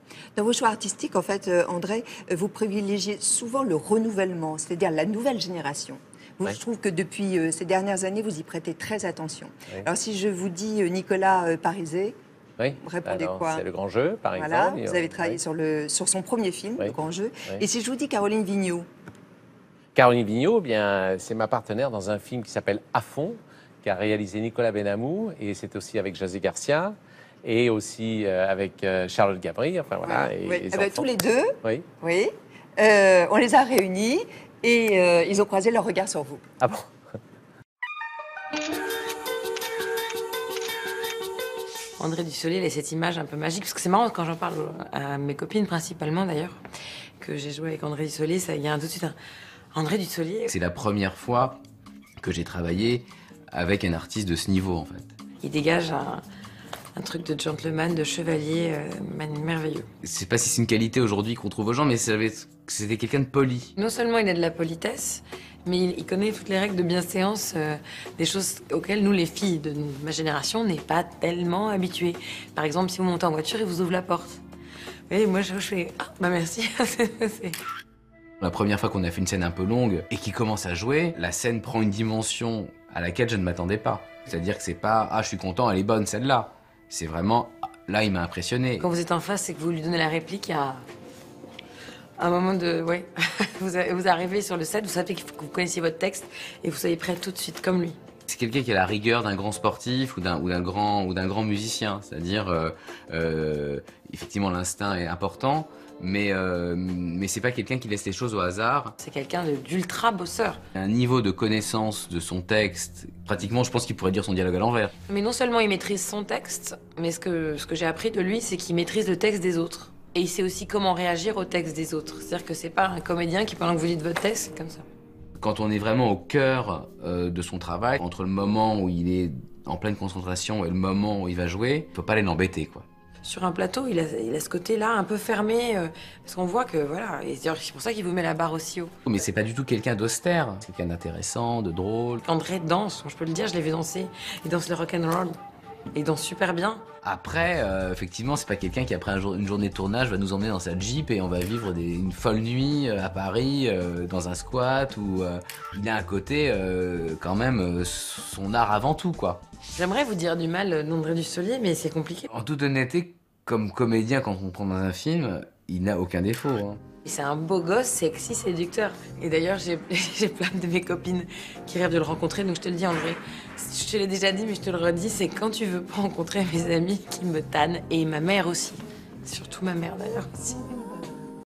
différent. Dans vos choix artistiques, en fait, André, vous privilégiez souvent le renouvellement, c'est-à-dire la nouvelle génération. Ouais. Je trouve que depuis ces dernières années, vous y prêtez très attention. Ouais. Alors, si je vous dis Nicolas Parizet, Oui, vous répondez alors, quoi? c'est Le Grand Jeu, par Voilà, exemple. vous avez travaillé Oui. sur son premier film, Oui. Le Grand Jeu. Oui. Et si je vous dis Caroline Vigneault? Caroline Vigneault, bien, c'est ma partenaire dans un film qui s'appelle À fond, qu'a réalisé Nicolas Benamou, et c'est aussi avec José Garcia, et aussi avec Charlotte Gabri, enfin voilà, Ouais, et ouais. les Eh ben, enfants. tous les deux, Oui. oui. On les a réunis et ils ont croisé leur regard sur vous. Ah bon? André Dussolier, il a cette image un peu magique, parce que c'est marrant quand j'en parle à mes copines principalement d'ailleurs, que j'ai joué avec André Dussolier, il y a tout de suite un André Dussolier. C'est la première fois que j'ai travaillé avec un artiste de ce niveau, en fait. Il dégage un truc de gentleman, de chevalier merveilleux. Je sais pas si c'est une qualité aujourd'hui qu'on trouve aux gens, mais c'était quelqu'un de poli. Non seulement il a de la politesse, mais il connaît toutes les règles de bienséance, des choses auxquelles nous, les filles de ma génération, n'est pas tellement habituées. Par exemple, si vous montez en voiture, il vous ouvre la porte. Et moi, je fais « Ah, bah merci ». La première fois qu'on a fait une scène un peu longue et qu'il commence à jouer, la scène prend une dimension à laquelle je ne m'attendais pas. C'est-à-dire que c'est pas « Ah, je suis content, elle est bonne celle-là ». C'est vraiment « Là, il m'a impressionné ». Quand vous êtes en face et que vous lui donnez la réplique, il y a un moment de... Ouais, vous arrivez sur le set, vous savez que vous connaissiez votre texte et vous soyez prêt tout de suite, comme lui. C'est quelqu'un qui a la rigueur d'un grand sportif ou d'un grand musicien. C'est-à-dire, effectivement, l'instinct est important, mais c'est pas quelqu'un qui laisse les choses au hasard. C'est quelqu'un d'ultra bosseur. Un niveau de connaissance de son texte, pratiquement, je pense qu'il pourrait dire son dialogue à l'envers. Mais non seulement il maîtrise son texte, mais ce que j'ai appris de lui, c'est qu'il maîtrise le texte des autres. Et il sait aussi comment réagir au texte des autres. C'est-à-dire que c'est pas un comédien qui, pendant que vous dites votre texte, c'est comme ça. Quand on est vraiment au cœur de son travail, entre le moment où il est en pleine concentration et le moment où il va jouer, il faut pas aller l'embêter, quoi. Sur un plateau, il a ce côté-là un peu fermé, parce qu'on voit que, voilà, et c'est pour ça qu'il vous met la barre aussi haut. Mais c'est pas du tout quelqu'un d'austère, c'est quelqu'un d'intéressant, de drôle. André danse, je peux le dire, je l'ai vu danser. Il danse le rock'n'roll. Il danse super bien. Après, effectivement, c'est pas quelqu'un qui, après une journée de tournage, va nous emmener dans sa Jeep et on va vivre une folle nuit à Paris, dans un squat, où il a un côté, quand même, son art avant tout, quoi. J'aimerais vous dire du mal d'André Dussolier, mais c'est compliqué. En toute honnêteté, comme comédien, quand on prend dans un film, il n'a aucun défaut, hein. C'est un beau gosse, sexy, séducteur. Et d'ailleurs, j'ai plein de mes copines qui rêvent de le rencontrer, donc je te le dis, André. Je te l'ai déjà dit, mais je te le redis, c'est quand tu veux pas rencontrer mes amis qui me tannent, et ma mère aussi. Surtout ma mère, d'ailleurs, aussi.